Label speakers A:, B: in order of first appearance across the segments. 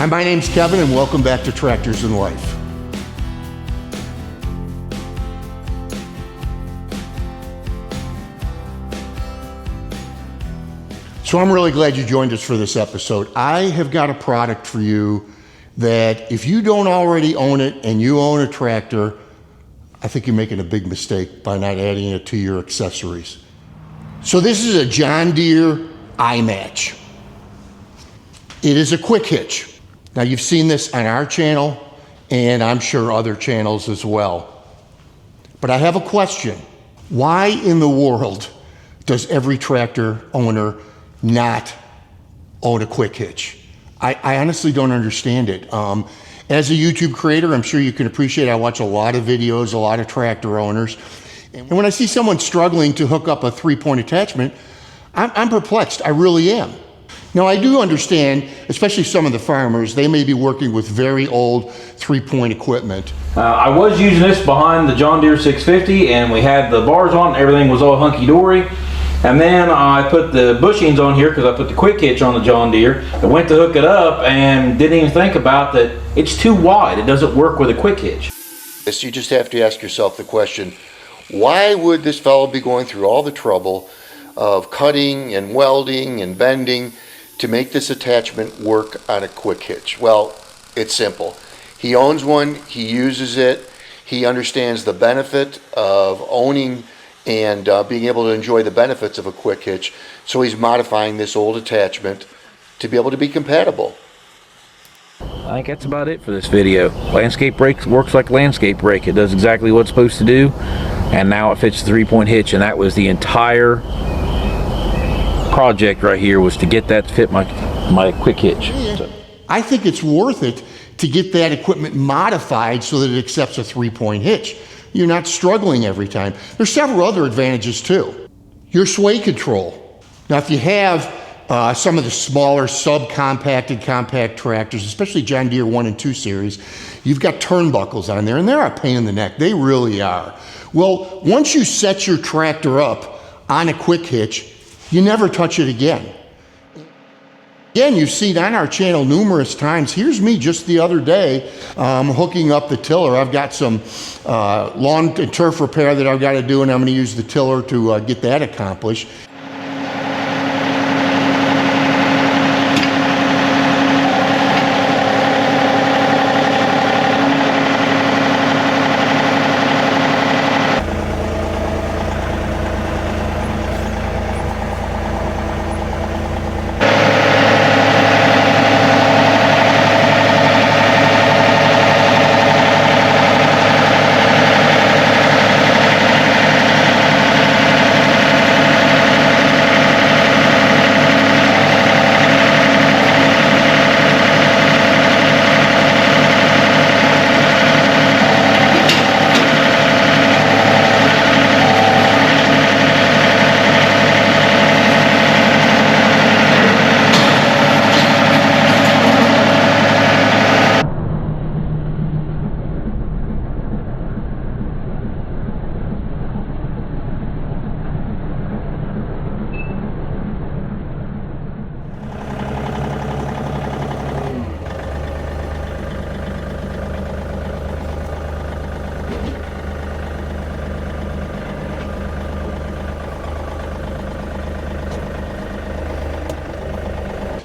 A: Hi, my name's Kevin and welcome back to Tractors in Life. So I'm really glad you joined us for this episode. I have got a product for you that if you don't already own it and you own a tractor, I think you're making a big mistake by not adding it to your accessories. So this is a John Deere iMatch. It is a quick hitch. Now you've seen this on our channel and I'm sure other channels as well. But I have a question. Why in the world does every tractor owner not own a quick hitch? I honestly don't understand it. As a YouTube creator, I'm sure you can appreciate I watch a lot of videos, a lot of tractor owners. And when I see someone struggling to hook up a 3-point attachment, I'm perplexed, I really am. Now I do understand, especially some of the farmers, they may be working with very old 3-point equipment.
B: I was using this behind the John Deere 650 and we had the bars on, everything was all hunky-dory. And then I put the bushings on here because I put the quick hitch on the John Deere. I went to hook it up and didn't even think about that it's too wide. It doesn't work with a quick hitch.
A: You just have to ask yourself the question, why would this fellow be going through all the trouble of cutting and welding and bending to make this attachment work on a quick hitch? Well, it's simple. He owns one, he uses it, he understands the benefit of owning and being able to enjoy the benefits of a quick hitch, so he's modifying this old attachment to be able to be compatible.
B: I think that's about it for this video. Landscape brake works like landscape brake. It does exactly what it's supposed to do, and now it fits the 3-point hitch, and that was the entire project right here, was to get that to fit my quick hitch. So.
A: I think it's worth it to get that equipment modified so that it accepts a 3-point hitch. You're not struggling every time. There's several other advantages too. Your sway control. Now if you have some of the smaller subcompacted compact tractors, especially John Deere 1 and 2 series, you've got turnbuckles on there and they're a pain in the neck. They really are. Well, once you set your tractor up on a quick hitch, you never touch it again. Again, you've seen on our channel numerous times. Here's me just the other day hooking up the tiller. I've got some lawn and turf repair that I've got to do, and I'm going to use the tiller to get that accomplished.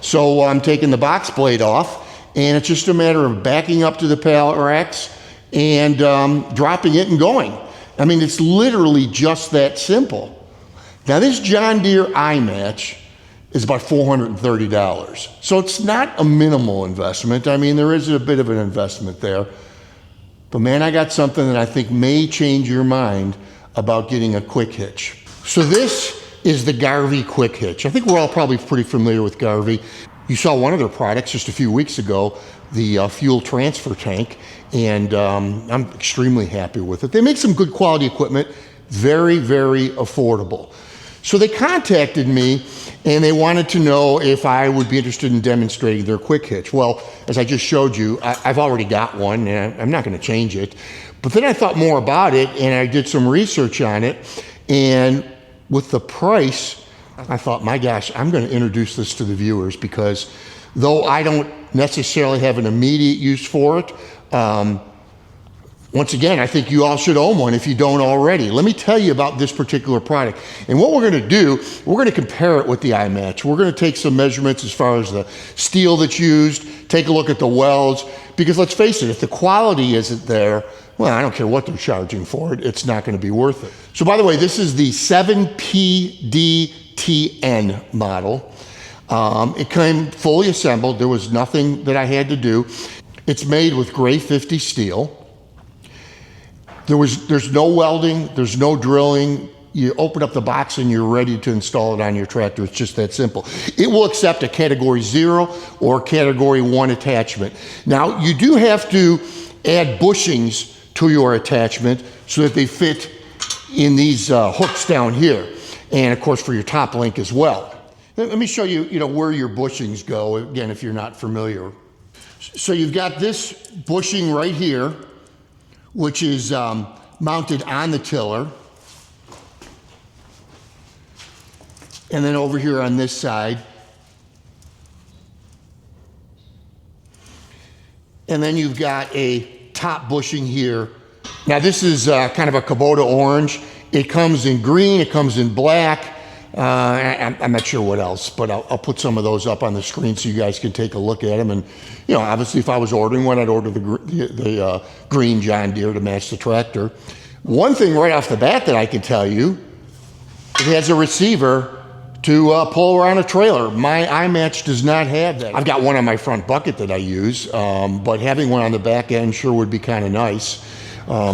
A: So I'm taking the box blade off, and it's just a matter of backing up to the pallet racks and dropping it and going. I mean, it's literally just that simple. Now this John Deere iMatch is about $430. So it's not a minimal investment. I mean, there is a bit of an investment there. But man, I got something that I think may change your mind about getting a quick hitch. So this is the Garvee quick hitch. I think we're all probably pretty familiar with Garvee. You saw one of their products just a few weeks ago, the fuel transfer tank, and I'm extremely happy with it. They make some good quality equipment, very, very affordable. So they contacted me and they wanted to know if I would be interested in demonstrating their quick hitch. Well, as I just showed you, I've already got one and I'm not going to change it. But then I thought more about it and I did some research on it, and with the price, I thought, my gosh, I'm going to introduce this to the viewers, because though I don't necessarily have an immediate use for it. Once again, I think you all should own one if you don't already. Let me tell you about this particular product. And what we're going to do, we're going to compare it with the iMatch. We're going to take some measurements as far as the steel that's used, take a look at the welds, because let's face it, if the quality isn't there, well, I don't care what they're charging for it, it's not going to be worth it. So by the way, this is the 7PDTN model. It came fully assembled. There was nothing that I had to do. It's made with gray 50 steel. There's no welding, there's no drilling. You open up the box and you're ready to install it on your tractor. It's just that simple. It will accept a Category 0 or Category 1 attachment. Now, you do have to add bushings to your attachment so that they fit in these hooks down here. And of course for your top link as well. Let me show you, where your bushings go, again, if you're not familiar. So you've got this bushing right here, which is mounted on the tiller. And then over here on this side. And then you've got a top bushing here. Now this is kind of a Kubota orange. It comes in green, it comes in black. I'm not sure what else, but I'll put some of those up on the screen so you guys can take a look at them. And obviously if I was ordering one, I'd order the green John Deere to match the tractor. One thing right off the bat that I can tell you, it has a receiver to pull around a trailer. My iMatch does not have that. I've got one on my front bucket that I use, but having one on the back end sure would be kind of nice.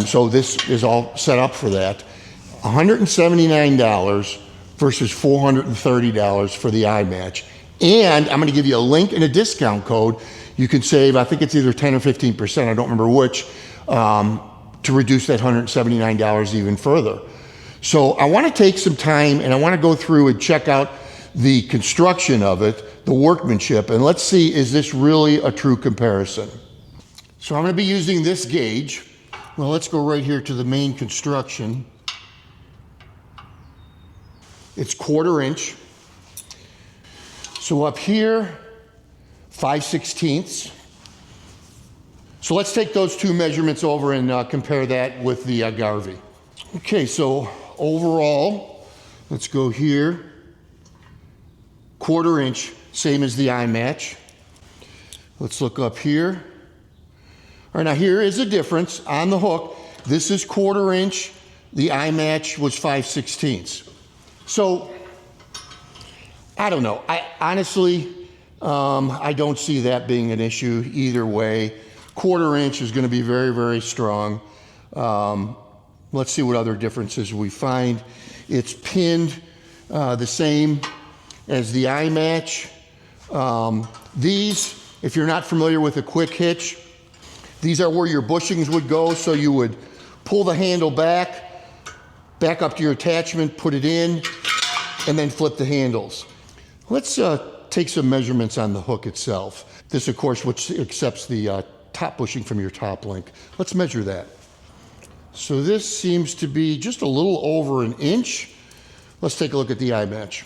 A: So this is all set up for that. $179 versus $430 for the iMatch. And I'm going to give you a link and a discount code. You can save, I think it's either 10 or 15%, I don't remember which, to reduce that $179 even further. So I want to take some time and I want to go through and check out the construction of it, the workmanship, and let's see, is this really a true comparison? So I'm going to be using this gauge. Well, let's go right here to the main construction. It's 1/4 inch. So up here, 5/16. So let's take those two measurements over and compare that with the Garvee. Okay, so overall, let's go here. 1/4 inch, same as the iMatch. Let's look up here. All right, now here is a difference on the hook. This is 1/4 inch. The iMatch was 5/16. So, I don't know. I honestly, I don't see that being an issue either way. 1/4 inch is going to be very, very strong. Let's see what other differences we find. It's pinned the same as the iMatch. These, if you're not familiar with a quick hitch, these are where your bushings would go. So you would pull the handle back up to your attachment, put it in, and then flip the handles. Let's take some measurements on the hook itself. This, of course, which accepts the top bushing from your top link. Let's measure that. So this seems to be just a little over 1 inch. Let's take a look at the iMatch.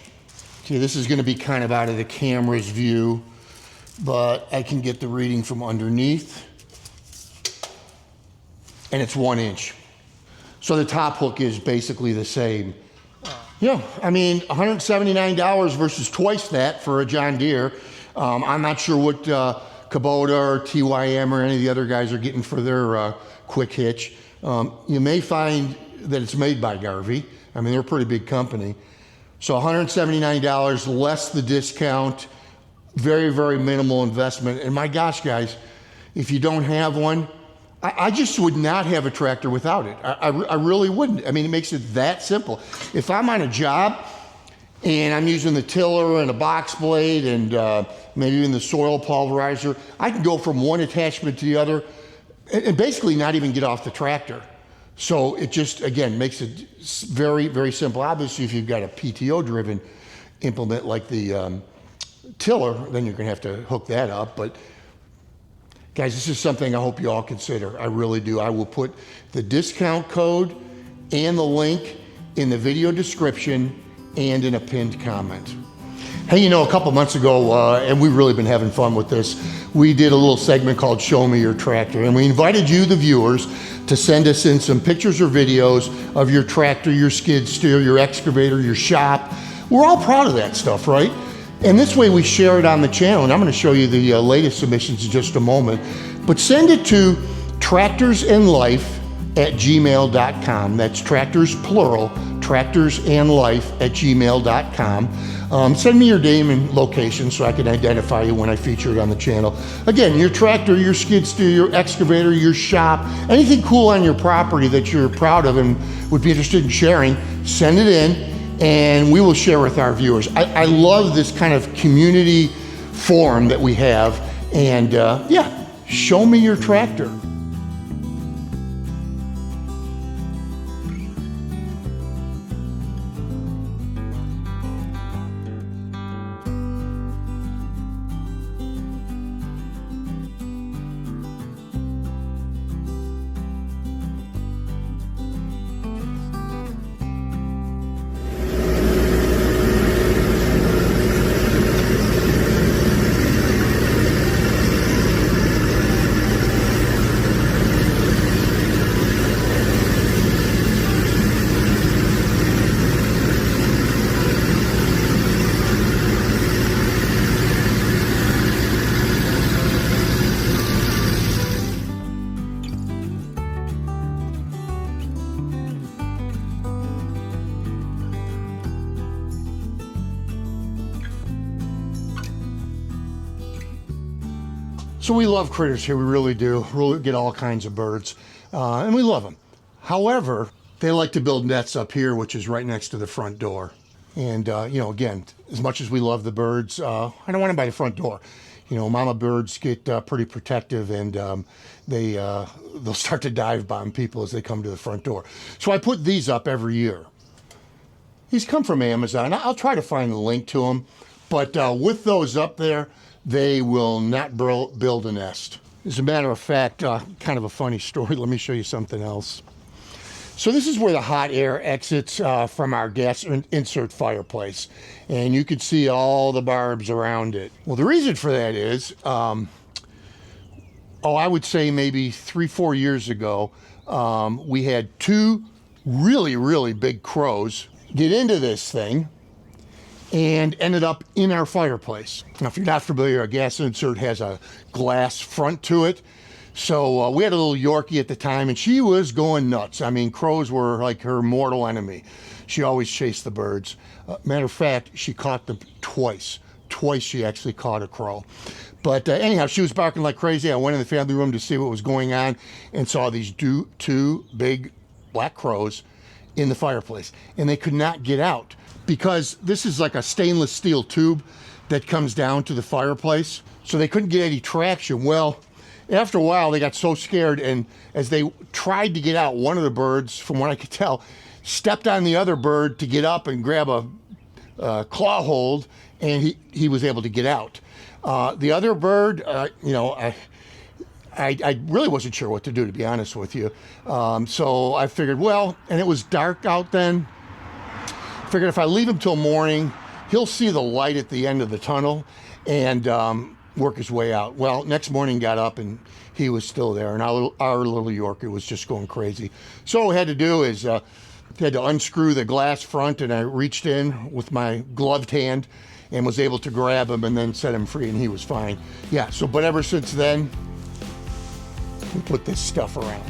A: Okay, this is going to be kind of out of the camera's view, but I can get the reading from underneath. And it's 1 inch. So the top hook is basically the same. Yeah, I mean, $179 versus twice that for a John Deere. I'm not sure what Kubota or TYM or any of the other guys are getting for their quick hitch. You may find that it's made by Garvee. I mean, they're a pretty big company. So $179 less the discount, very, very minimal investment. And my gosh, guys, if you don't have one, I just would not have a tractor without it. I really wouldn't. I mean, it makes it that simple. If I'm on a job and I'm using the tiller and a box blade and maybe even the soil pulverizer, I can go from one attachment to the other and basically not even get off the tractor. So it just, again, makes it very, very simple. Obviously, if you've got a PTO-driven implement like the tiller, then you're going to have to hook that up. But guys, this is something I hope you all consider. I really do. I will put the discount code and the link in the video description and in a pinned comment. Hey, you know, a couple months ago, and we've really been having fun with this, we did a little segment called Show Me Your Tractor, and we invited you, the viewers, to send us in some pictures or videos of your tractor, your skid steer, your excavator, your shop. We're all proud of that stuff, right? And this way we share it on the channel, and I'm going to show you the latest submissions in just a moment. But send it to tractorsandlife@gmail.com. That's tractors, plural, tractorsandlife@gmail.com. Send me your name and location so I can identify you when I feature it on the channel. Again, your tractor, your skid steer, your excavator, your shop, anything cool on your property that you're proud of and would be interested in sharing, send it in and we will share with our viewers. I love this kind of community forum that we have, and yeah, show me your tractor. So we love critters here, we really do. Really get all kinds of birds, and we love them. However, they like to build nets up here, which is right next to the front door. And you know, again, as much as we love the birds, I don't want them by the front door. You know, mama birds get pretty protective, and they'll start to dive bomb people as they come to the front door. So I put these up every year. These come from Amazon. I'll try to find the link to them, but with those up there, they will not build a nest. As a matter of fact, kind of a funny story. Let me show you something else. So this is where the hot air exits from our gas insert fireplace. And you can see all the barbs around it. Well, the reason for that is, I would say maybe 3-4 years ago, we had two really, really big crows get into this thing and ended up in our fireplace. Now, if you're not familiar, a gas insert has a glass front to it. So we had a little Yorkie at the time, and she was going nuts. I mean, crows were like her mortal enemy. She always chased the birds. Matter of fact, she caught them twice. Twice she actually caught a crow. But anyhow, she was barking like crazy. I went in the family room to see what was going on and saw these two big black crows in the fireplace. And they could not get out, because this is like a stainless steel tube that comes down to the fireplace. So they couldn't get any traction. Well, after a while, they got so scared, and as they tried to get out, one of the birds, from what I could tell, stepped on the other bird to get up and grab a claw hold, and he was able to get out. The other bird, you know, I really wasn't sure what to do, to be honest with you. So I figured, well, and it was dark out then, figured if I leave him till morning, he'll see the light at the end of the tunnel and work his way out. Well, next morning got up and he was still there, and our little Yorkie was just going crazy. So what we had to do is had to unscrew the glass front, and I reached in with my gloved hand and was able to grab him and then set him free, and he was fine. Yeah, so but ever since then, we put this stuff around.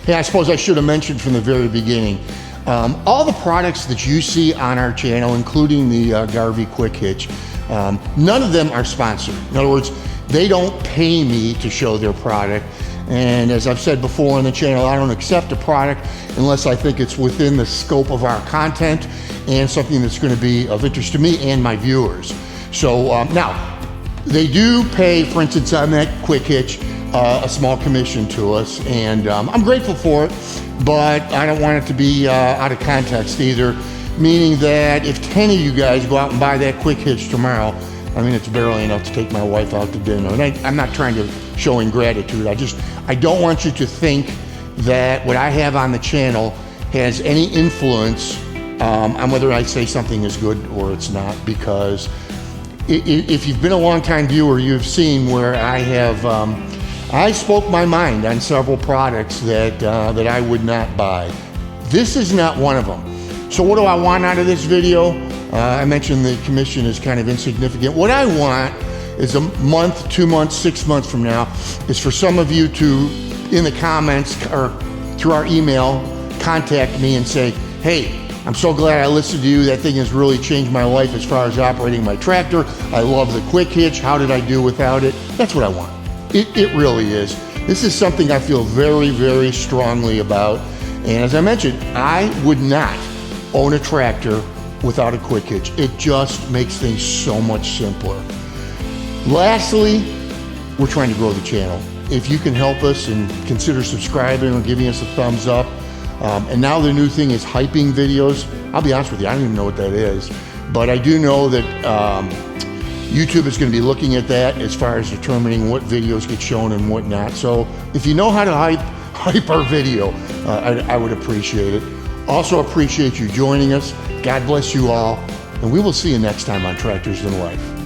A: Yeah, I suppose I should have mentioned from the very beginning, all the products that you see on our channel, including the Garvee Quick Hitch, none of them are sponsored. In other words, they don't pay me to show their product. And as I've said before on the channel, I don't accept a product unless I think it's within the scope of our content and something that's going to be of interest to me and my viewers. So now, they do pay, for instance, on that Quick Hitch, a small commission to us, and I'm grateful for it, but I don't want it to be out of context either, meaning that if 10 of you guys go out and buy that Quick Hitch tomorrow, I mean, it's barely enough to take my wife out to dinner. And I'm not trying to show ingratitude. I don't want you to think that what I have on the channel has any influence on whether I say something is good or it's not, because if you've been a long-time viewer, you've seen where I have, I spoke my mind on several products that I would not buy. This is not one of them. So what do I want out of this video? I mentioned the commission is kind of insignificant. What I want is a month, 2 months, 6 months from now, is for some of you to, in the comments or through our email, contact me and say, hey, I'm so glad I listened to you. That thing has really changed my life as far as operating my tractor. I love the quick hitch. How did I do without it? That's what I want. It really is. This is something I feel very, very strongly about. And as I mentioned, I would not own a tractor without a quick hitch. It just makes things so much simpler. Lastly, we're trying to grow the channel. If you can help us and consider subscribing or giving us a thumbs up. And now the new thing is hyping videos. I'll be honest with you, I don't even know what that is. But I do know that YouTube is going to be looking at that as far as determining what videos get shown and what not. So if you know how to hype our video, I would appreciate it. Also appreciate you joining us. God bless you all. And we will see you next time on Tractors in Life.